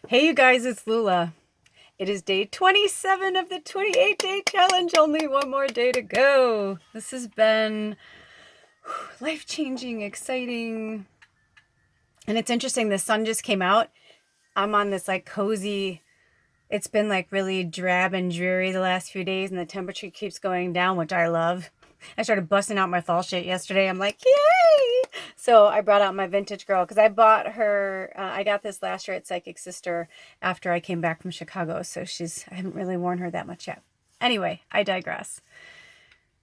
Hey, you guys, it's Lula. It is day 27 of the 28-day challenge. Only one more day to go. This has been life-changing, exciting. And it's interesting. The sun just came out. I'm on this like cozy, it's been like really drab and dreary the last few days, and the temperature keeps going down, which I love. I started busting out my fall shit yesterday. I'm like, yay! So I brought out my vintage girl because I bought her. I got this last year at Psychic Sister after I came back from Chicago. So I haven't really worn her that much yet. Anyway, I digress.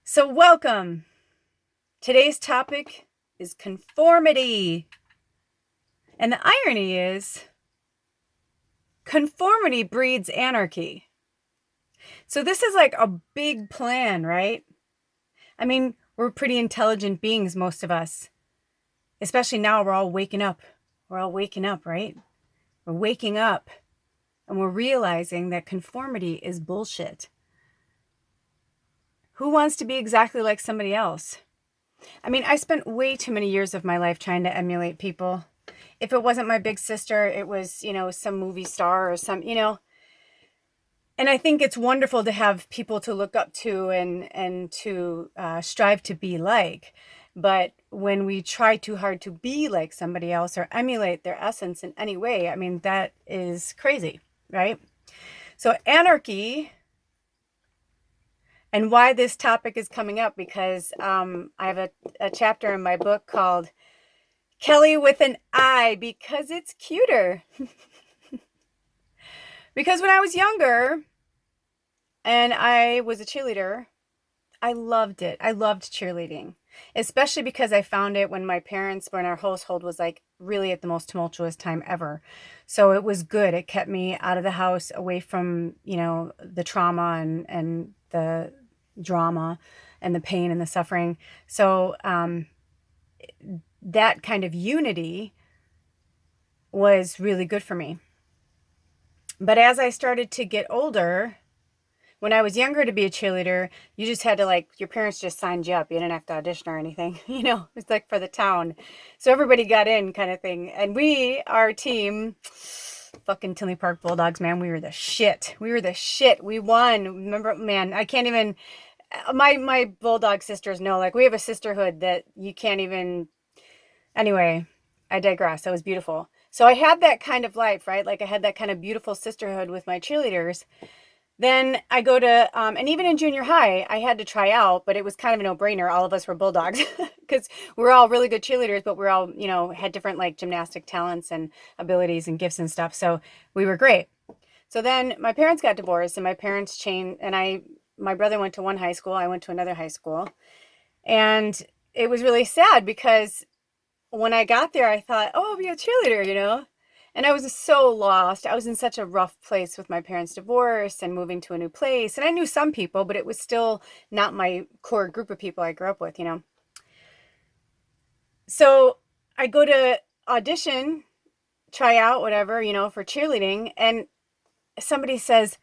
So welcome. Today's topic is conformity. And the irony is, conformity breeds anarchy. So this is like a big plan, right? I mean, we're pretty intelligent beings, most of us. Especially now, we're all waking up. We're all waking up, right? We're waking up and we're realizing that conformity is bullshit. Who wants to be exactly like somebody else? I mean, I spent way too many years of my life trying to emulate people. If it wasn't my big sister, it was, some movie star or and I think it's wonderful to have people to look up to and to strive to be like. But when we try too hard to be like somebody else or emulate their essence in any way, I mean, that is crazy, right? So anarchy, and why this topic is coming up, because I have a chapter in my book called Kelly with an I, because it's cuter. Because when I was younger and I was a cheerleader, I loved it. I loved cheerleading, especially because I found it when our household was like really at the most tumultuous time ever. So it was good. It kept me out of the house, away from, the trauma and the drama and the pain and the suffering. So that kind of unity was really good for me. But as I started to get older, when I was younger, to be a cheerleader, you just had to, your parents just signed you up. You didn't have to audition or anything. It's like for the town. So everybody got in kind of thing. And our team, fucking Tinley Park Bulldogs, man, we were the shit. We were the shit. We won. Remember, man, I can't even, my Bulldog sisters know, we have a sisterhood that you can't even, anyway, I digress. That was beautiful. So I had that kind of life, right? I had that kind of beautiful sisterhood with my cheerleaders. Then I go to, and even in junior high, I had to try out, but it was kind of a no-brainer. All of us were Bulldogs because we're all really good cheerleaders, but we're all, had different gymnastic talents and abilities and gifts and stuff. So we were great. So then my parents got divorced and my parents changed, and my brother went to one high school. I went to another high school. And it was really sad because when I got there, I thought, oh, I'll be a cheerleader. And I was so lost. I was in such a rough place with my parents' divorce and moving to a new place. And I knew some people, but it was still not my core group of people I grew up with. So I go to audition, try out, whatever, for cheerleading. And somebody says,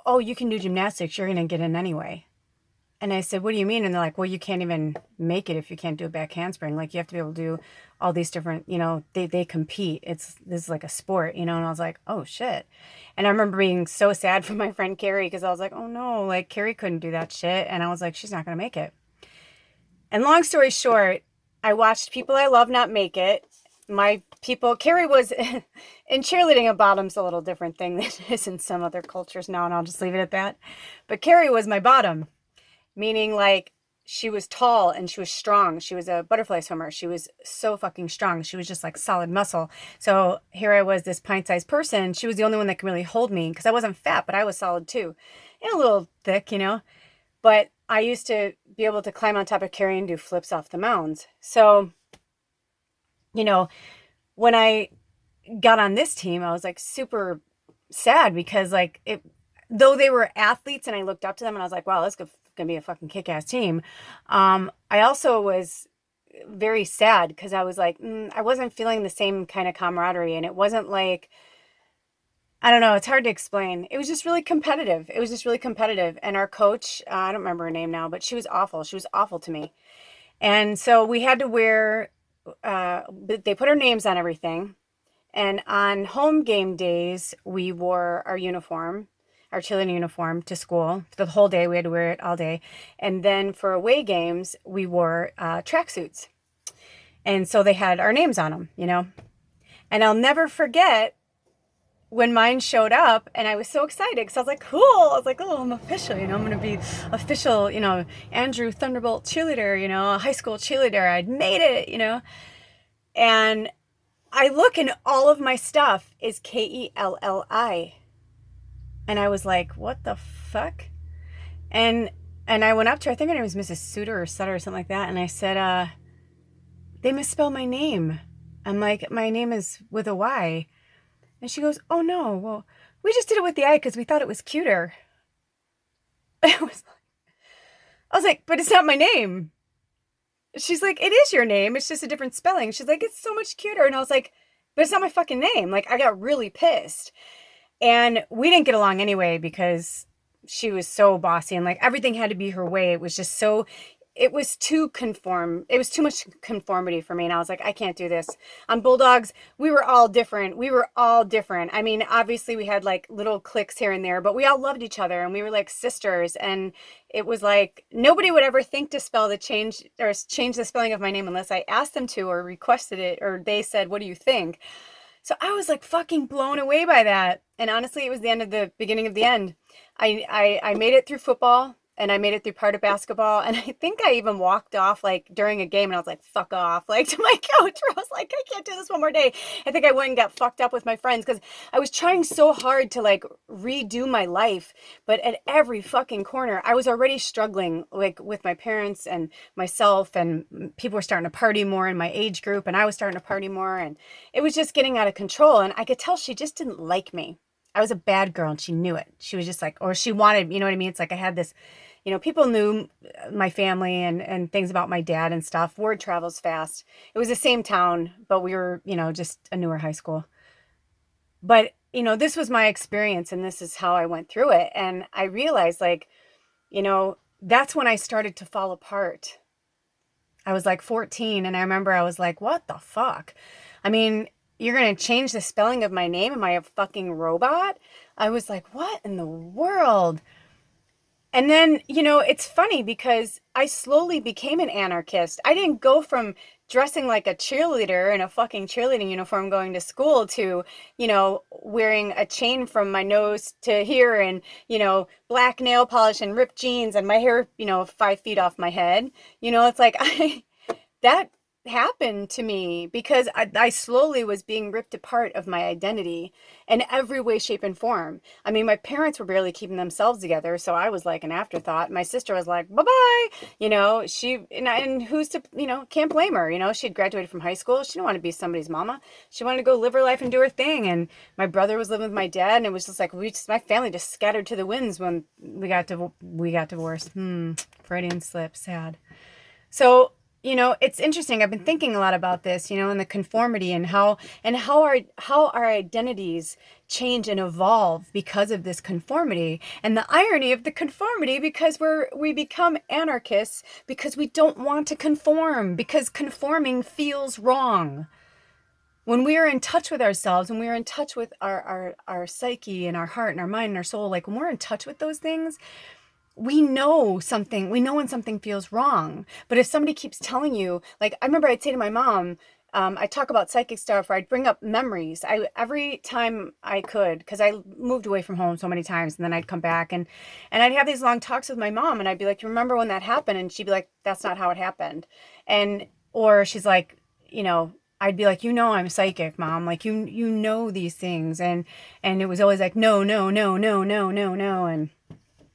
oh, you can do gymnastics. You're going to get in anyway. And I said, what do you mean? And they're like, well, you can't even make it if you can't do a back handspring. You have to be able to do all these different, they compete. This is like a sport, and I was like, oh shit. And I remember being so sad for my friend Carrie, because I was like, oh no, Carrie couldn't do that shit. And I was like, she's not going to make it. And long story short, I watched people I love not make it. Carrie was in cheerleading, a bottom's a little different thing than it is in some other cultures now, and I'll just leave it at that. But Carrie was my bottom. Meaning she was tall and she was strong. She was a butterfly swimmer. She was so fucking strong. She was just solid muscle. So here I was, this pint-sized person. She was the only one that could really hold me because I wasn't fat, but I was solid too. And a little thick, But I used to be able to climb on top of Carrie and do flips off the mounds. So, when I got on this team, I was super sad because though they were athletes and I looked up to them and I was like, wow, this is gonna be a fucking kick-ass team. I also was very sad because I was I wasn't feeling the same kind of camaraderie, and it wasn't I don't know, it's hard to explain. It was just really competitive. It was just really competitive. And our coach, I don't remember her name now, but she was awful. She was awful to me. And so we had to wear, they put our names on everything. And on home game days, we wore our uniform, our cheerleading uniform, to school. For the whole day, we had to wear it all day. And then for away games, we wore tracksuits. And so they had our names on them, you know. And I'll never forget when mine showed up, and I was so excited because I was like, cool. I was like, oh, I'm official, you know, I'm going to be official, you know, Andrew Thunderbolt cheerleader, you know, a high school cheerleader. I'd made it, you know. And I look and all of my stuff is Kelli. And I was like, what the fuck? And I went up to her, I think her name was Mrs. Suter or Sutter or something like that. And I said, they misspelled my name. I'm like, my name is with a Y. And she goes, oh no, well, we just did it with the I because we thought it was cuter. I was like, but it's not my name. She's like, it is your name. It's just a different spelling. She's like, it's so much cuter. And I was like, but it's not my fucking name. Like, I got really pissed. And we didn't get along anyway because she was so bossy and like everything had to be her way. It was just so, it was too conform. It was too much conformity for me. And I was like, I can't do this. On Bulldogs, we were all different. We were all different. I mean, obviously we had like little cliques here and there, but we all loved each other and we were like sisters. And it was like, nobody would ever think to change the spelling of my name unless I asked them to or requested it or they said, what do you think? So I was like fucking blown away by that. And honestly, it was the end of the beginning of the end. I made it through football and I made it through part of basketball. And I think I even walked off like during a game and I was like, fuck off, like to my coach where I was like, I can't do this one more day. I think I went and got fucked up with my friends because I was trying so hard to like redo my life. But at every fucking corner, I was already struggling like with my parents and myself, and people were starting to party more in my age group and I was starting to party more. And it was just getting out of control. And I could tell she just didn't like me. I was a bad girl and she knew it. She was just like, or she wanted, you know what I mean? It's like I had this, you know, people knew my family and things about my dad and stuff. Word travels fast. It was the same town, but we were, you know, just a newer high school. But, you know, this was my experience and this is how I went through it. And I realized like, you know, that's when I started to fall apart. I was like 14 and I remember I was like, what the fuck? I mean, you're going to change the spelling of my name? Am I a fucking robot? I was like, what in the world? And then, you know, it's funny because I slowly became an anarchist. I didn't go from dressing like a cheerleader in a fucking cheerleading uniform going to school to, you know, wearing a chain from my nose to here and, you know, black nail polish and ripped jeans and my hair, you know, 5 feet off my head. You know, it's like that happened to me because I slowly was being ripped apart of my identity in every way, shape, and form. I mean, my parents were barely keeping themselves together, so I was like an afterthought. My sister was like, bye-bye, you know, and who's to, you know, can't blame her, you know, she'd graduated from high school. She didn't want to be somebody's mama. She wanted to go live her life and do her thing. And my brother was living with my dad, and it was just like, my family just scattered to the winds when we got divorced. Freudian slip, sad. So, you know, it's interesting. I've been thinking a lot about this, you know, and the conformity and how our identities change and evolve because of this conformity. And the irony of the conformity because we become anarchists because we don't want to conform, because conforming feels wrong. When we are in touch with ourselves, when we are in touch with our psyche and our heart and our mind and our soul, like when we're in touch with those things, we know when something feels wrong. But if somebody keeps telling you, like, I remember I'd say to my mom, I talk about psychic stuff, or I'd bring up memories. Every time I could, because I moved away from home so many times, and then I'd come back and I'd have these long talks with my mom, and I'd be like, you remember when that happened? And she'd be like, that's not how it happened. And, or she's like, you know, I'd be like, you know, I'm psychic, mom. Like, you know these things. And it was always like, no, no, no, no, no, no, no. And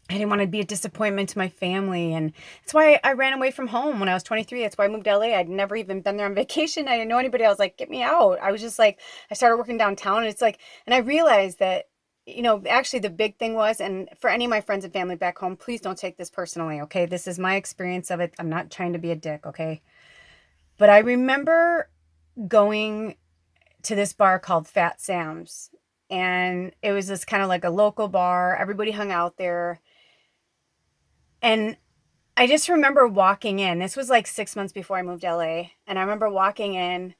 I didn't want to be a disappointment to my family. And that's why I ran away from home when I was 23. That's why I moved to LA. I'd never even been there on vacation. I didn't know anybody. I was like, get me out. I was just like, I started working downtown and it's like, and I realized that, you know, actually the big thing was, and for any of my friends and family back home, please don't take this personally. Okay. This is my experience of it. I'm not trying to be a dick. Okay. But I remember going to this bar called Fat Sam's, and it was this kind of like a local bar. Everybody hung out there. And I just remember walking in. This was like 6 months before I moved to LA. And I remember walking in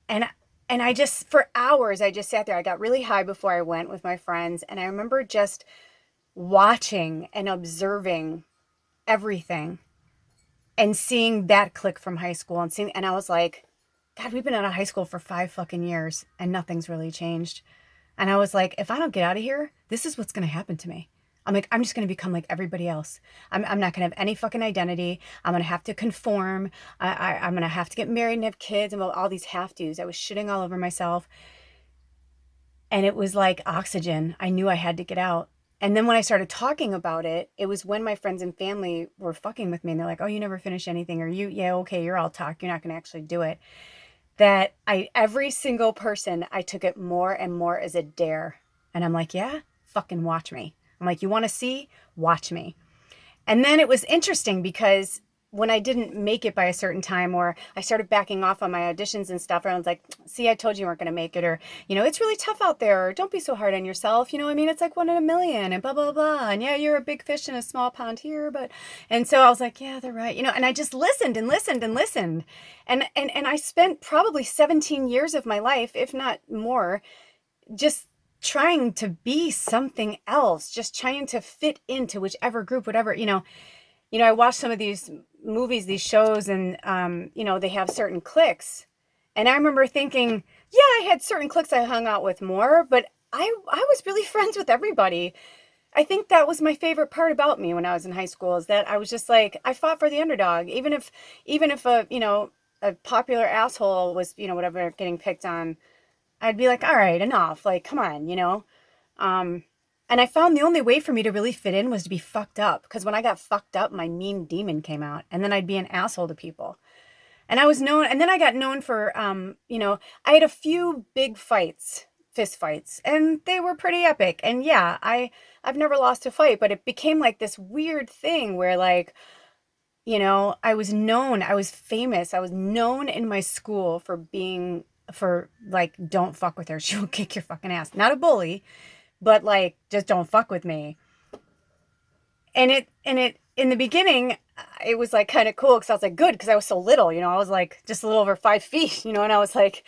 and And I just, for hours, I just sat there. I got really high before I went with my friends. And I remember just watching and observing everything and seeing that click from high school and I was like, God, we've been out of high school for 5 fucking years and nothing's really changed. And I was like, if I don't get out of here, this is what's going to happen to me. I'm like, I'm just going to become like everybody else. I'm not going to have any fucking identity. I'm going to have to conform. I'm going to have to get married and have kids and all these have tos. I was shitting all over myself. And it was like oxygen. I knew I had to get out. And then when I started talking about it, it was when my friends and family were fucking with me. And they're like, oh, you never finish anything. Or yeah, okay, you're all talk. You're not going to actually do it. That every single person, I took it more and more as a dare. And I'm like, yeah, fucking watch me. I'm like, you want to see? Watch me. And then it was interesting because when I didn't make it by a certain time, or I started backing off on my auditions and stuff, everyone's like, see, I told you weren't going to make it, or, it's really tough out there, or don't be so hard on yourself. I mean, it's like 1 in a million and blah, blah, blah. And yeah, you're a big fish in a small pond here, and so I was like, yeah, they're right. And I just listened and listened and listened. And I spent probably 17 years of my life, if not more, just trying to be something else, just trying to fit into whichever group, whatever, I watch some of these movies, these shows, and, they have certain cliques. And I remember thinking, yeah, I had certain cliques I hung out with more, but I was really friends with everybody. I think that was my favorite part about me when I was in high school, is that I was just like, I fought for the underdog. Even if a popular asshole was, whatever, getting picked on, I'd be like, all right, enough. Like, come on. Um, and I found the only way for me to really fit in was to be fucked up. Because when I got fucked up, my mean demon came out. And then I'd be an asshole to people. And I was known, and then I got known for, I had a few big fights, fist fights, and they were pretty epic. And yeah, I've never lost a fight, but it became like this weird thing where, like, I was known, I was famous, I was known in my school for like, don't fuck with her. She'll kick your fucking ass. Not a bully, but like, just don't fuck with me. And it in the beginning, it was like kind of cool because I was like, good, because I was so little, I was like just a little over 5 feet, and I was like,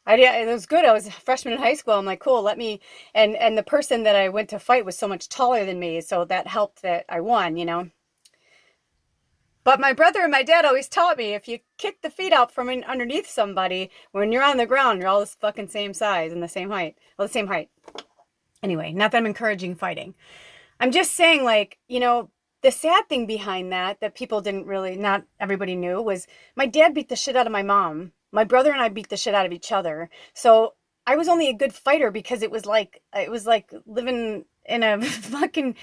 it was good. I was a freshman in high school. I'm like, cool, let me, and the person that I went to fight was so much taller than me, so that helped that I won. But my brother and my dad always taught me, if you kick the feet out from underneath somebody, when you're on the ground, you're all the fucking same size and the same height. Well, the same height. Anyway, not that I'm encouraging fighting. I'm just saying, like, the sad thing behind that people didn't really, not everybody knew, was my dad beat the shit out of my mom. My brother and I beat the shit out of each other. So I was only a good fighter because it was like living in a fucking,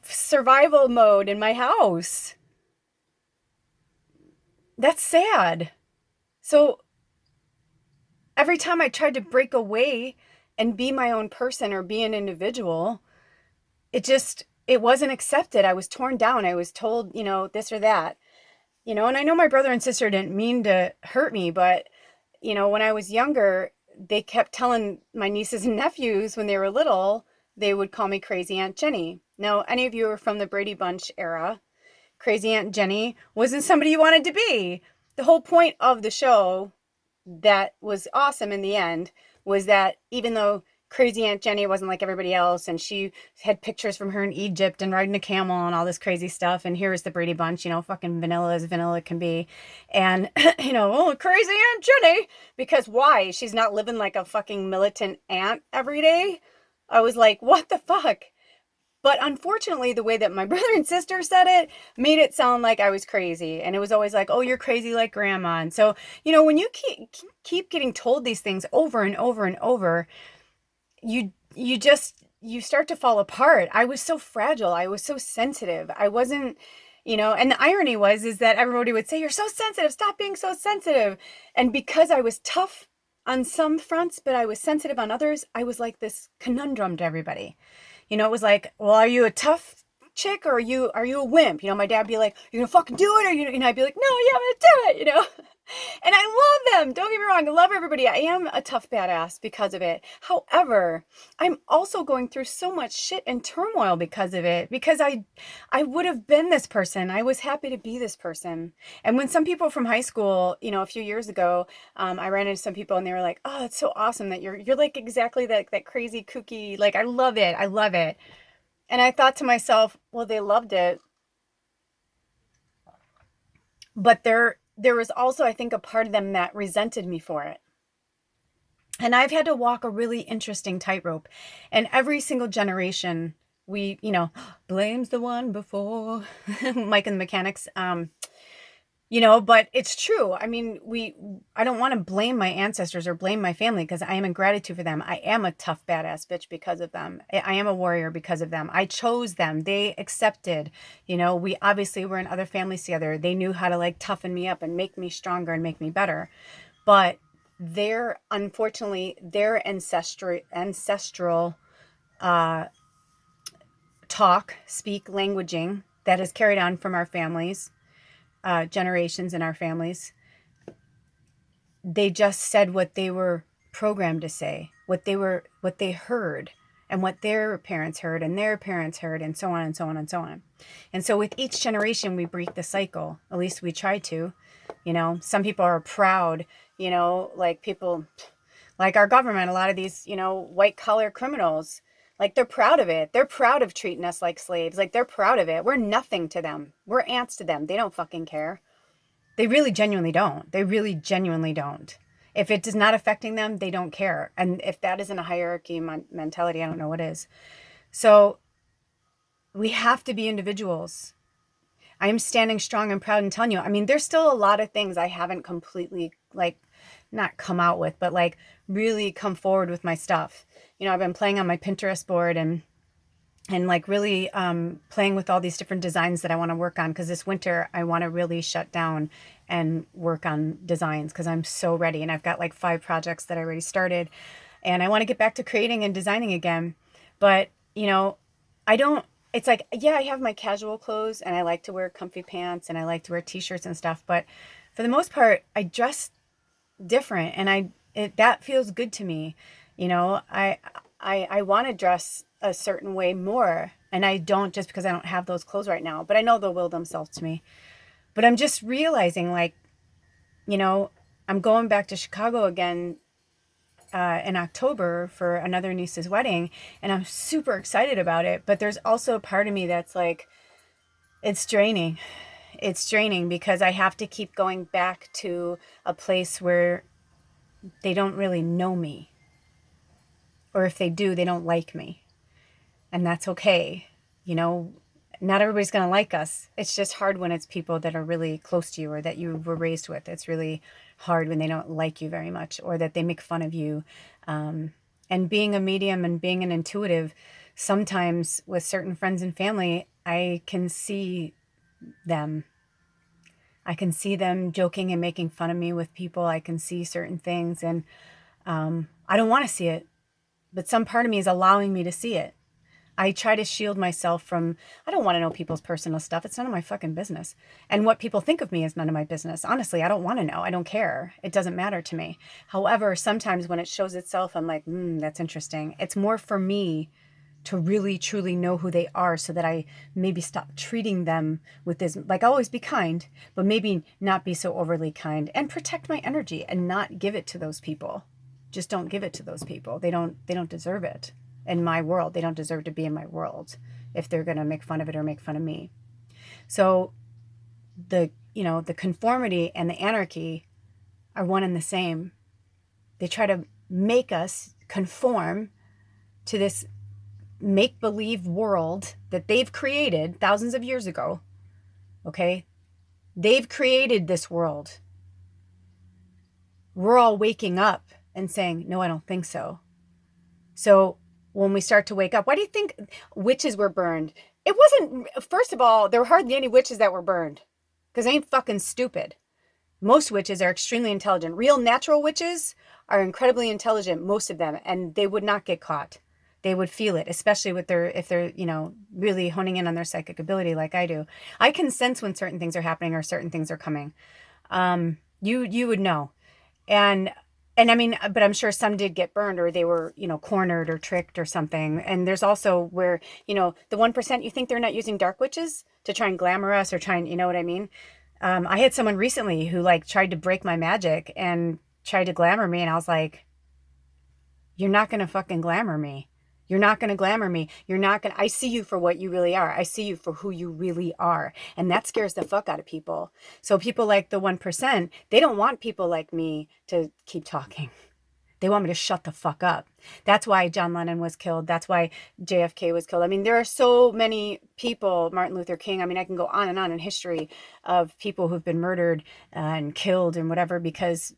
survival mode in my house. That's sad. So every time I tried to break away and be my own person or be an individual, it wasn't accepted. I was torn down. I was told, this or that, and I know my brother and sister didn't mean to hurt me, but, when I was younger, they kept telling my nieces and nephews when they were little, they would call me Crazy Aunt Jenny. Now, any of you are from the Brady Bunch era, Crazy Aunt Jenny wasn't somebody you wanted to be. The whole point of the show that was awesome in the end was that even though Crazy Aunt Jenny wasn't like everybody else, and she had pictures from her in Egypt and riding a camel and all this crazy stuff, and here's the Brady Bunch, fucking vanilla as vanilla can be, and oh, Crazy Aunt Jenny, because why? She's not living like a fucking militant aunt every day. I was like, what the fuck? But unfortunately, the way that my brother and sister said it made it sound like I was crazy. And it was always like, oh, you're crazy like grandma. And so, when you keep getting told these things over and over and over, you start to fall apart. I was so fragile. I was so sensitive. I wasn't, and the irony is that everybody would say, you're so sensitive. Stop being so sensitive. And because I was tough on some fronts, but I was sensitive on others, I was like this conundrum to everybody. It was like, well, are you a tough chick or are you a wimp? You know, my dad would be like, you're gonna fucking do it, or you know, I'd be like, no, yeah, I'm gonna do it, you know. And I love them. Don't get me wrong. I love everybody. I am a tough badass because of it. However, I'm also going through so much shit and turmoil because of it. Because I would have been this person. I was happy to be this person. And when some people from high school, you know, a few years ago, I ran into some people and they were like, "Oh, it's so awesome that you're like exactly that crazy kooky. Like I love it. I love it." And I thought to myself, well, they loved it, but there was also, I think, a part of them that resented me for it. And I've had to walk a really interesting tightrope. And every single generation, we, you know, blames the one before, Mike and the Mechanics. You know, but it's true. I mean, I don't want to blame my ancestors or blame my family because I am in gratitude for them. I am a tough, badass bitch because of them. I am a warrior because of them. I chose them. They accepted, you know, we obviously were in other families together. They knew how to like toughen me up and make me stronger and make me better. But unfortunately, their ancestral uh, speak, languaging that is carried on from our families, generations in our families, they just said what they were programmed to say, what they heard, and what their parents heard and their parents heard, and so on and so on and so on. And so with each generation, we break the cycle. At least we try to. You know, some people are proud, you know, like people like our government, a lot of these, you know, white collar criminals, like they're proud of it. They're proud of treating us like slaves. Like they're proud of it. We're nothing to them. We're ants to them. They don't fucking care. They really genuinely don't. They really genuinely don't. If it is not affecting them, they don't care. And if that isn't a hierarchy mentality, I don't know what is. So we have to be individuals. I am standing strong and proud and telling you, I mean, there's still a lot of things I haven't completely like not come out with, but like really come forward with my stuff. You know, I've been playing on my Pinterest board and like really playing with all these different designs that I want to work on, because this winter I want to really shut down and work on designs because I'm so ready, and I've got like 5 projects that I already started, and I want to get back to creating and designing again. But you know, I don't, it's like, yeah, I have my casual clothes and I like to wear comfy pants and I like to wear t-shirts and stuff, but for the most part I dress different, and that feels good to me. You know, I want to dress a certain way more, and I don't just because I don't have those clothes right now, but I know they'll will themselves to me. But I'm just realizing, like, you know, I'm going back to Chicago again in October for another niece's wedding, and I'm super excited about it. But there's also a part of me that's like, it's draining. It's draining because I have to keep going back to a place where they don't really know me. Or if they do, they don't like me. And that's okay. You know, not everybody's going to like us. It's just hard when it's people that are really close to you or that you were raised with. It's really hard when they don't like you very much or that they make fun of you. And being a medium and being an intuitive, sometimes with certain friends and family, I can see them. I can see them joking and making fun of me with people. I can see certain things, and I don't want to see it, but some part of me is allowing me to see it. I try to shield myself from, I don't want to know people's personal stuff. It's none of my fucking business. And what people think of me is none of my business. Honestly, I don't want to know. I don't care. It doesn't matter to me. However, sometimes when it shows itself, I'm like, that's interesting. It's more for me to really truly know who they are so that I maybe stop treating them with this, like always be kind, but maybe not be so overly kind and protect my energy and not give it to those people. Just don't give it to those people. They don't deserve it. In my world, they don't deserve to be in my world if they're going to make fun of it or make fun of me. So the conformity and the anarchy are one and the same. They try to make us conform to this make-believe world that they've created thousands of years ago. Okay? They've created this world. We're all waking up and saying, no, I don't think so. So when we start to wake up, why do you think witches were burned? It wasn't, first of all, there were hardly any witches that were burned because they ain't fucking stupid. Most witches are extremely intelligent. Real natural witches are incredibly intelligent, most of them, and they would not get caught. they would feel it, especially with if they're, really honing in on their psychic ability like I do. I can sense when certain things are happening or certain things are coming. You would know. And I mean, but I'm sure some did get burned or they were, cornered or tricked or something. And there's also where, the 1%, you think they're not using dark witches to try and glamour us or try and, you know what I mean? I had someone recently who like tried to break my magic and tried to glamour me. And I was like, you're not going to fucking glamour me. You're not going to glamour me. You're not going to, I see you for what you really are. I see you for who you really are. And that scares the fuck out of people. So people like the 1%, they don't want people like me to keep talking. They want me to shut the fuck up. That's why John Lennon was killed. That's why JFK was killed. I mean, there are so many people, Martin Luther King. I mean, I can go on and on in history of people who've been murdered and killed and whatever, because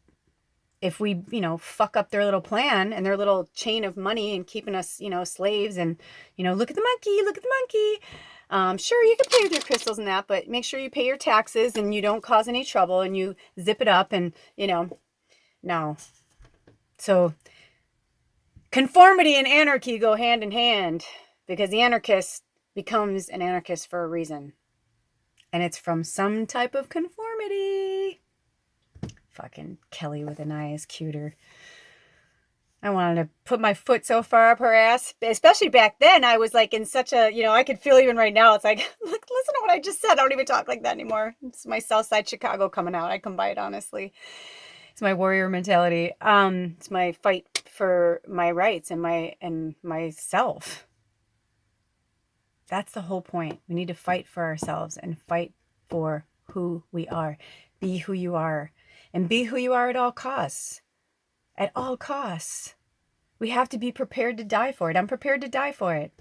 if we, fuck up their little plan and their little chain of money and keeping us, slaves and, look at the monkey, look at the monkey. Sure, you can play with your crystals and that, but make sure you pay your taxes and you don't cause any trouble and you zip it up and, no. So conformity and anarchy go hand in hand because the anarchist becomes an anarchist for a reason. And it's from some type of conformity. Fucking Kelly with an eye is cuter. I wanted to put my foot so far up her ass, especially back then. I was like in such a, I could feel even right now. It's like, look, listen to what I just said. I don't even talk like that anymore. It's my Southside Chicago coming out. I can buy it, honestly. It's my warrior mentality. It's my fight for my rights and myself. That's the whole point. We need to fight for ourselves and fight for who we are. Be who you are. And be who you are at all costs. At all costs. We have to be prepared to die for it. I'm prepared to die for it.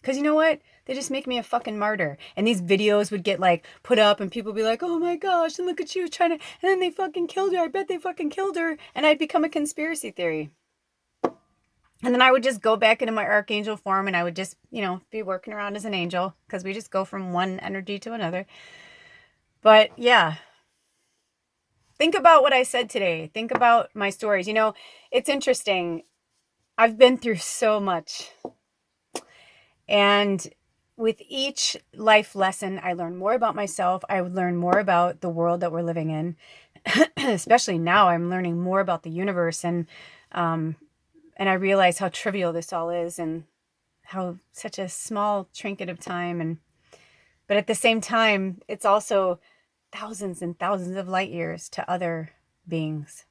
Because you know what? They just make me a fucking martyr. And these videos would get like put up and people would be like, oh my gosh, and look at you trying to, and then they fucking killed her. I bet they fucking killed her. And I'd become a conspiracy theory. And then I would just go back into my archangel form and I would just, be working around as an angel because we just go from one energy to another. But yeah. Think about what I said today. Think about my stories. It's interesting. I've been through so much. And with each life lesson, I learn more about myself. I learn more about the world that we're living in. Especially now, I'm learning more about the universe. And I realize how trivial this all is and how such a small trinket of time. But at the same time, it's also thousands and thousands of light years to other beings,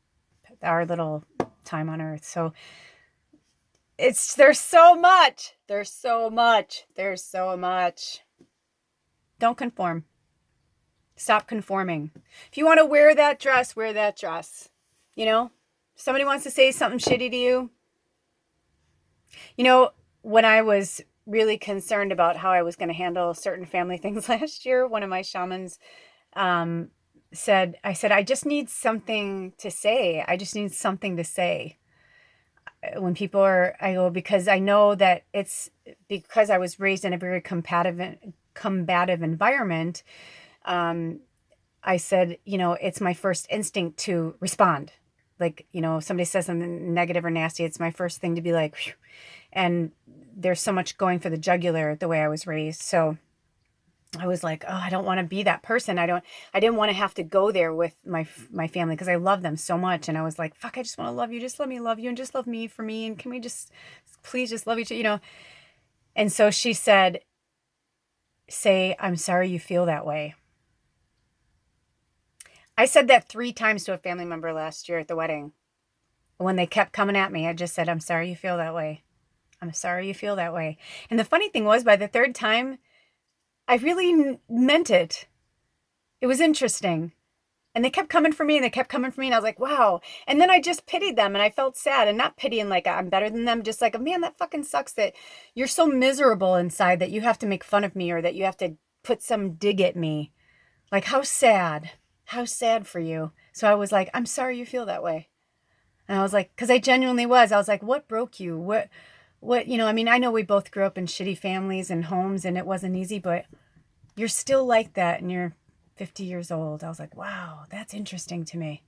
our little time on earth. So there's so much. Don't conform. Stop conforming. If you want to wear that dress, wear that dress. Somebody wants to say something shitty to you. When I was really concerned about how I was going to handle certain family things last year, one of my shamans said, I just need something to say. I just need something to say. When people I go, because I know that it's because I was raised in a very combative environment. I said, it's my first instinct to respond. Like, if somebody says something negative or nasty, it's my first thing to be like, phew. And there's so much going for the jugular the way I was raised. So I was like, oh, I don't want to be that person. I didn't want to have to go there with my family because I love them so much. And I was like, fuck, I just want to love you. Just let me love you and just love me for me. And can we please just love each other, And so she said, say, I'm sorry you feel that way. I said that 3 times to a family member last year at the wedding. When they kept coming at me, I just said, I'm sorry you feel that way. I'm sorry you feel that way. And the funny thing was, by the 3rd time, I really meant it. It was interesting. And they kept coming for me and they kept coming for me. And I was like, wow. And then I just pitied them and I felt sad, and not pitying like I'm better than them. Just like, man, that fucking sucks that you're so miserable inside that you have to make fun of me or that you have to put some dig at me. Like, how sad for you. So I was like, I'm sorry you feel that way. And I was like, because I genuinely was. I was like, what broke you? What, I mean, I know we both grew up in shitty families and homes and it wasn't easy, but you're still like that and you're 50 years old. I was like, wow, that's interesting to me.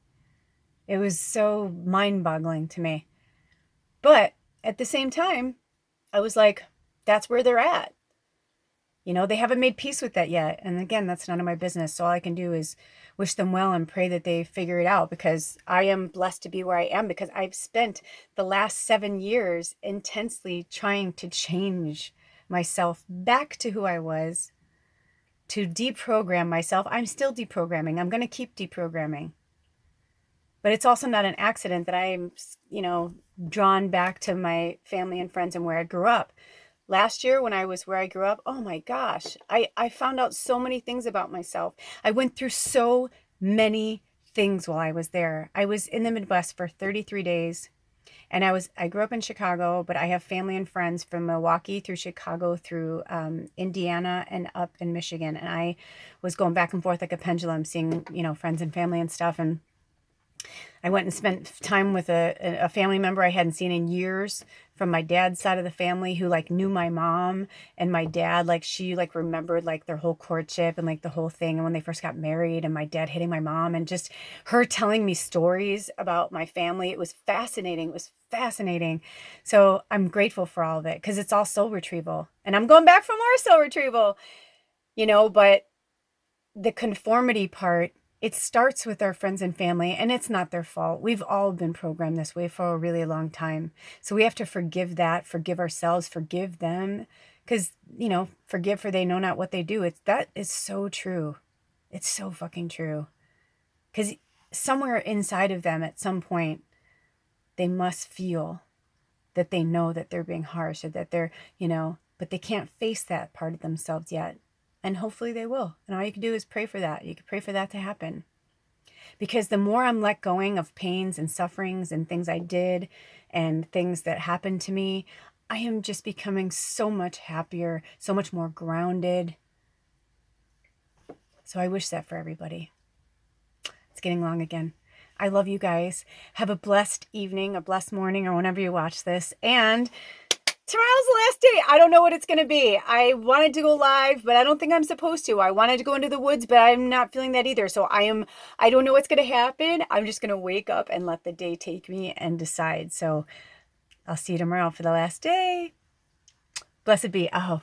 It was so mind-boggling to me. But at the same time, I was like, that's where they're at. You know, they haven't made peace with that yet. And again, that's none of my business. So all I can do is wish them well and pray that they figure it out, because I am blessed to be where I am, because I've spent the last 7 years intensely trying to change myself back to who I was, to deprogram myself. I'm still deprogramming. I'm going to keep deprogramming. But it's also not an accident that I'm, drawn back to my family and friends and where I grew up. Last year, when I was where I grew up, oh my gosh, I found out so many things about myself. I went through so many things while I was there. I was in the Midwest for 33 days. And I grew up in Chicago, but I have family and friends from Milwaukee through Chicago through Indiana and up in Michigan. And I was going back and forth like a pendulum, seeing, friends and family and stuff. And I went and spent time with a family member I hadn't seen in years, from my dad's side of the family, who like knew my mom, and my dad, like she like remembered like their whole courtship and like the whole thing, and when they first got married, and my dad hitting my mom, and just her telling me stories about my family. It was fascinating. It was fascinating. So I'm grateful for all of it, because it's all soul retrieval, and I'm going back for more soul retrieval, but the conformity part, it starts with our friends and family, and it's not their fault. We've all been programmed this way for a really long time. So we have to forgive that, forgive ourselves, forgive them, because, forgive for they know not what they do. That is so true. It's so fucking true. Because somewhere inside of them at some point, they must feel that they know that they're being harsh, or that they're, but they can't face that part of themselves yet. And hopefully they will. And all you can do is pray for that. You can pray for that to happen. Because the more I'm let going of pains and sufferings and things I did and things that happened to me, I am just becoming so much happier, so much more grounded. So I wish that for everybody. It's getting long again. I love you guys. Have a blessed evening, a blessed morning, or whenever you watch this. And tomorrow's the last day. I don't know what it's going to be. I wanted to go live, but I don't think I'm supposed to. I wanted to go into the woods, but I'm not feeling that either. So I don't know what's going to happen. I'm just going to wake up and let the day take me and decide. So I'll see you tomorrow for the last day. Blessed be. Oh,